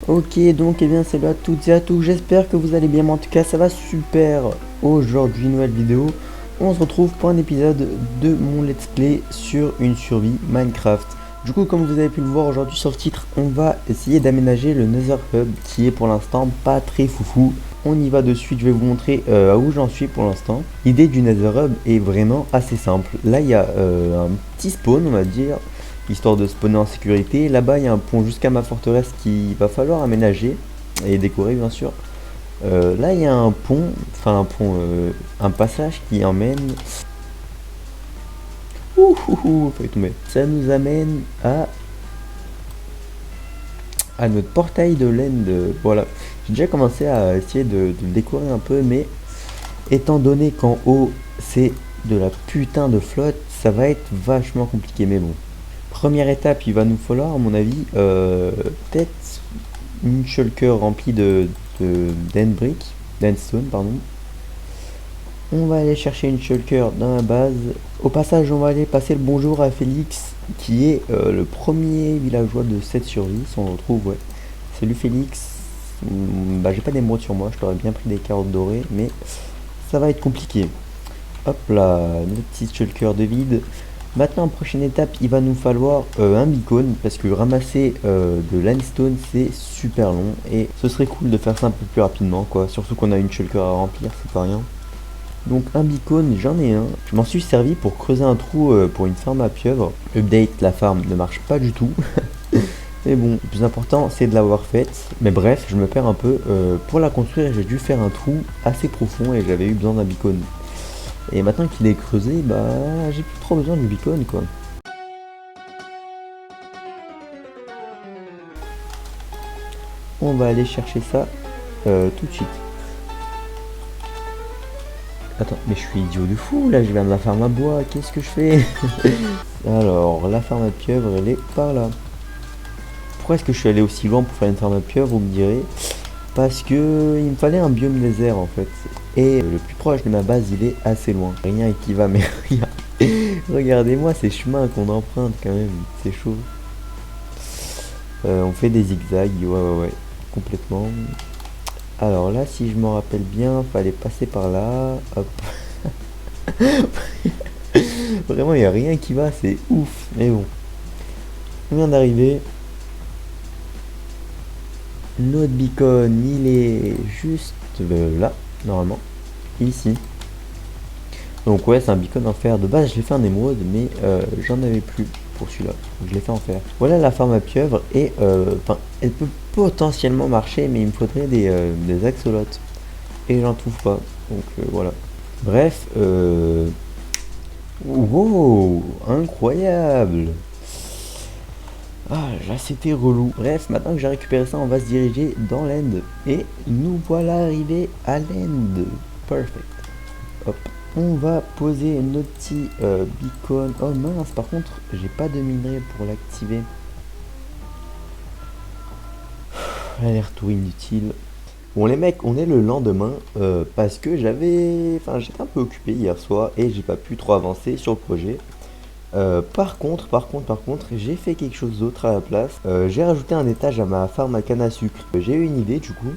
Ok, donc eh bien salut à toutes et à tous, j'espère que vous allez bien, mais en tout cas ça va super. Aujourd'hui, nouvelle vidéo, on se retrouve pour un épisode de mon let's play sur une survie Minecraft. Du coup, comme vous avez pu le voir aujourd'hui sur le titre, on va essayer d'aménager le Nether Hub qui est pour l'instant pas très foufou. On y va de suite, je vais vous montrer où j'en suis pour l'instant. L'idée du Nether Hub est vraiment assez simple. Là, il y a un petit spawn, on va dire, histoire de spawner en sécurité. Là-bas, il y a un pont jusqu'à ma forteresse qu'il va falloir aménager et décorer, bien sûr. Là, il y a un pont, un passage qui emmène. Ouh, ouh, ouh, faut y tomber. Ça nous amène à notre portail de l'end. Voilà. J'ai déjà commencé à essayer de le décorer un peu, mais étant donné qu'en haut, c'est de la putain de flotte, ça va être vachement compliqué. Mais bon. Première étape, il va nous falloir, à mon avis, peut-être une shulker remplie d'endbrick, d'endstone, pardon. On va aller chercher une shulker dans la base. Au passage, on va aller passer le bonjour à Félix, qui est le premier villageois de cette survie, si on le retrouve, ouais. Salut Félix. Bah, j'ai pas d'émeraude sur moi, je t'aurais bien pris des carottes dorées, mais ça va être compliqué. Hop là, notre petite shulker de vide. Maintenant, en prochaine étape, il va nous falloir un beacon parce que ramasser de limestone c'est super long et ce serait cool de faire ça un peu plus rapidement, quoi. Surtout qu'on a une shulker à remplir, c'est pas rien. Donc un beacon, j'en ai un. Je m'en suis servi pour creuser un trou pour une farm à pieuvres. Update, la farm ne marche pas du tout. Mais bon, le plus important c'est de l'avoir faite. Mais bref, je me perds un peu. Pour la construire, j'ai dû faire un trou assez profond et j'avais eu besoin d'un beacon. Et maintenant qu'il est creusé, bah j'ai plus trop besoin du beacon, quoi. On va aller chercher ça tout de suite. Attends, mais je suis idiot de fou là, je viens de la farm à bois, qu'est-ce que je fais? Alors, la farm à pieuvres, elle est par là. Pourquoi est-ce que je suis allé aussi loin pour faire une farm à pieuvres, vous me direz? Parce que il me fallait un biome désert en fait. Et le plus proche de ma base, il est assez loin. Rien qui va, mais rien. Regardez-moi ces chemins qu'on emprunte quand même, c'est chaud. On fait des zigzags, ouais, complètement. Alors là, si je me rappelle bien, fallait passer par là. Hop. Vraiment, il n'y a rien qui va, c'est ouf. Mais bon, on vient d'arriver. Notre beacon, il est juste là, normalement. Ici. Donc ouais, c'est un beacon en fer. De base, je l'ai fait en émeraude, mais j'en avais plus pour celui-là. Donc je l'ai fait en fer. Voilà la farm à pieuvres. Et elle peut potentiellement marcher, mais il me faudrait des axolotes. Et j'en trouve pas. Donc voilà. Bref, wow, incroyable. Ah, là c'était relou. Bref, maintenant que j'ai récupéré ça, on va se diriger dans l'end. Et nous voilà arrivés à l'end. Perfect. Hop. On va poser notre petit beacon. Oh mince, par contre, j'ai pas de minerai pour l'activer. Elle a l'air tout inutile. Bon les mecs, on est le lendemain parce que j'étais un peu occupé hier soir et j'ai pas pu trop avancer sur le projet. Par contre, j'ai fait quelque chose d'autre à la place. J'ai rajouté un étage à ma farm à canne à sucre. J'ai eu une idée du coup.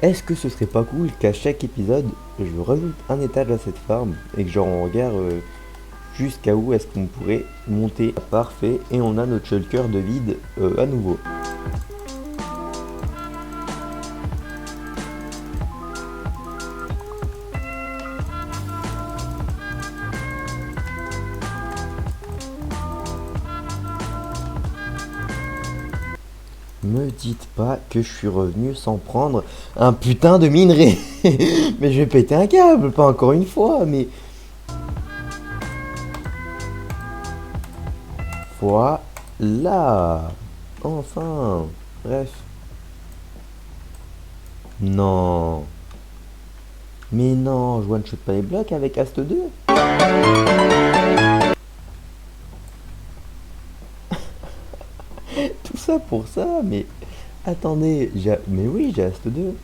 Est-ce que ce serait pas cool qu'à chaque épisode, je rajoute un étage à cette farm et que genre on regarde jusqu'à où est-ce qu'on pourrait monter. Parfait, et on a notre shulker de vide à nouveau. Me dites pas que je suis revenu sans prendre un putain de minerai. Mais je vais péter un câble, pas encore une fois, mais... Voilà. Enfin. Bref. Non. Mais non, je one-shot pas les blocs avec Ast 2. Tout ça pour ça, mais... Attendez, mais oui, j'ai Ast 2.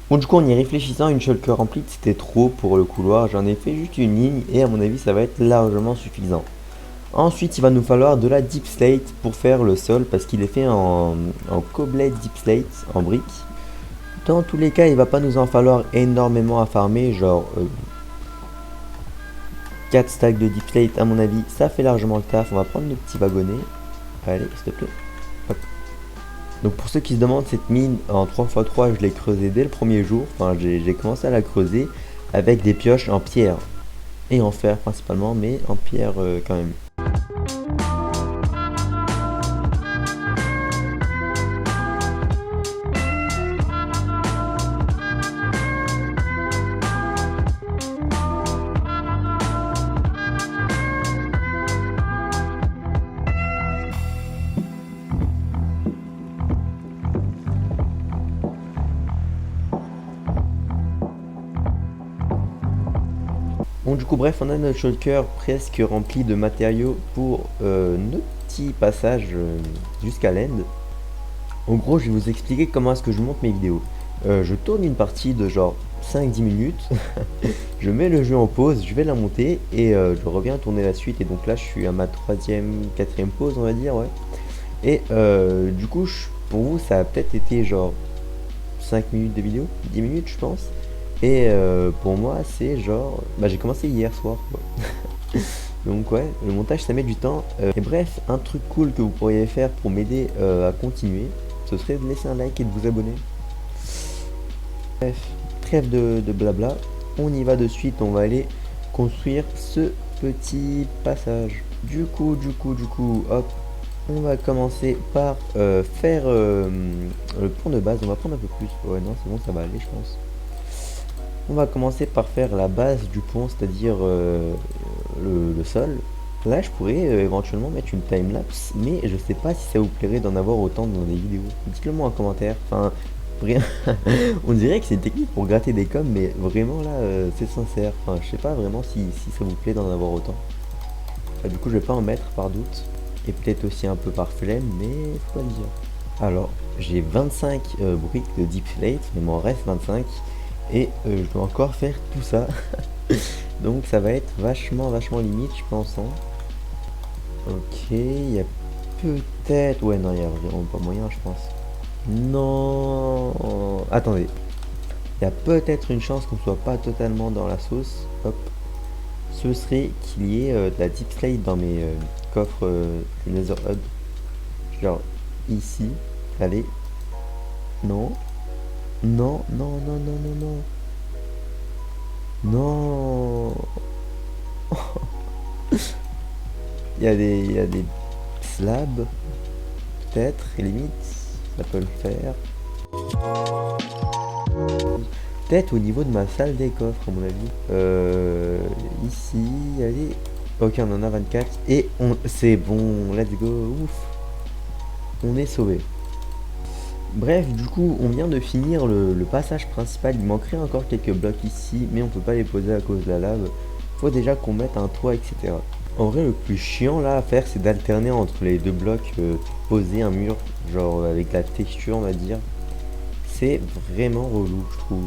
Bon, du coup, en y réfléchissant, une shulker remplie, c'était trop pour le couloir. J'en ai fait juste une ligne et à mon avis, ça va être largement suffisant. Ensuite, il va nous falloir de la deep slate pour faire le sol parce qu'il est fait en coblet deep slate, en briques. Dans tous les cas, il va pas nous en falloir énormément à farmer, genre 4 stacks de deep slate à mon avis, ça fait largement le taf. On va prendre le petit wagonnet. Allez, s'il te plaît. Hop. Donc pour ceux qui se demandent, cette mine en 3x3, je l'ai creusée dès le premier jour. Enfin, j'ai commencé à la creuser avec des pioches en pierre et en fer principalement, mais en pierre quand même. Bon, du coup, bref, on a notre shulker presque rempli de matériaux pour notre petit passage jusqu'à l'end. En gros, je vais vous expliquer comment est-ce que je monte mes vidéos. Je tourne une partie de genre 5-10 minutes, je mets le jeu en pause, je vais la monter et je reviens tourner la suite. Et donc là, je suis à ma 3e, 4e pause, on va dire, ouais. Et du coup, pour vous, ça a peut-être été genre 5 minutes de vidéo, 10 minutes, je pense. Et pour moi, c'est genre... Bah, j'ai commencé hier soir, quoi. Donc ouais, le montage, ça met du temps. Et bref, un truc cool que vous pourriez faire pour m'aider à continuer, ce serait de laisser un like et de vous abonner. Bref, trêve de blabla. On y va de suite, on va aller construire ce petit passage. Du coup, hop. On va commencer par faire le pont de base. On va prendre un peu plus. Ouais, non, c'est bon, ça va aller, je pense. On va commencer par faire la base du pont, c'est-à-dire le sol. Là, je pourrais éventuellement mettre une timelapse, mais je sais pas si ça vous plairait d'en avoir autant dans des vidéos. Dites-le moi en commentaire. Enfin, on dirait que c'est une technique pour gratter des coms, mais vraiment là, c'est sincère. Enfin, je sais pas vraiment si ça vous plaît d'en avoir autant. Du coup, je vais pas en mettre par doute, et peut-être aussi un peu par flemme, mais faut pas le dire. Alors, j'ai 25 briques de deep slate, il m'en reste 25. Et je dois encore faire tout ça. Donc ça va être vachement limite, je pense. Hein. Ok, il y a peut-être... Ouais, non, il n'y a vraiment pas moyen, je pense. Non. Attendez. Il y a peut-être une chance qu'on soit pas totalement dans la sauce. Hop. Ce serait qu'il y ait de la deep slate dans mes coffres Nether Hub. Genre ici. Allez. Non. Non, non, non, non, non, non. Non. Il y a des slabs. Peut-être, et limite, ça peut le faire. Peut-être au niveau de ma salle des coffres, à mon avis. Ici, allez. Ok, on en a 24. Et c'est bon, let's go. Ouf. On est sauvé. Bref, du coup, on vient de finir le passage principal. Il manquerait encore quelques blocs ici, mais on peut pas les poser à cause de la lave. Faut déjà qu'on mette un toit, etc. En vrai, le plus chiant là à faire, c'est d'alterner entre les deux blocs, poser un mur, genre avec la texture, on va dire. C'est vraiment relou, je trouve.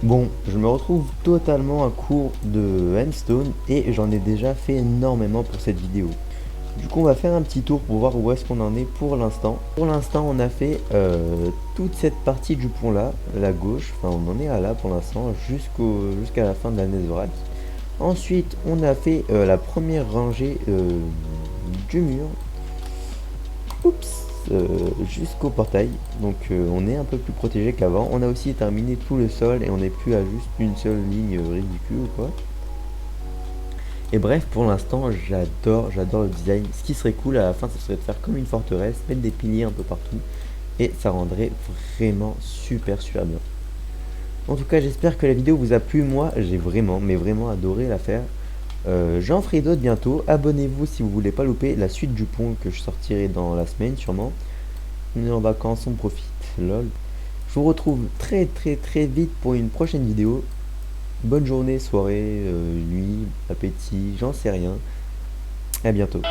Bon, je me retrouve totalement à court de handstone et j'en ai déjà fait énormément pour cette vidéo. Du coup, on va faire un petit tour pour voir où est-ce qu'on en est pour l'instant. Pour l'instant, on a fait toute cette partie du pont là, la gauche. Enfin, on en est à là pour l'instant, jusqu'à la fin de la netherrack. Ensuite, on a fait la première rangée du mur. Oups. Jusqu'au portail, donc on est un peu plus protégé qu'avant. On a aussi terminé tout le sol et on n'est plus à juste une seule ligne ridicule ou quoi. Et bref, pour l'instant, j'adore le design. Ce qui serait cool à la fin, ce serait de faire comme une forteresse, mettre des piliers un peu partout et ça rendrait vraiment super bien. En tout cas, j'espère que la vidéo vous a plu. Moi, j'ai vraiment, mais vraiment adoré la faire. J'en ferai d'autres bientôt. Abonnez-vous si vous voulez pas louper la suite du pont que je sortirai dans la semaine sûrement. On est en vacances, on profite. Lol. Je vous retrouve très très très vite pour une prochaine vidéo. Bonne journée, soirée, nuit, appétit, j'en sais rien. À bientôt.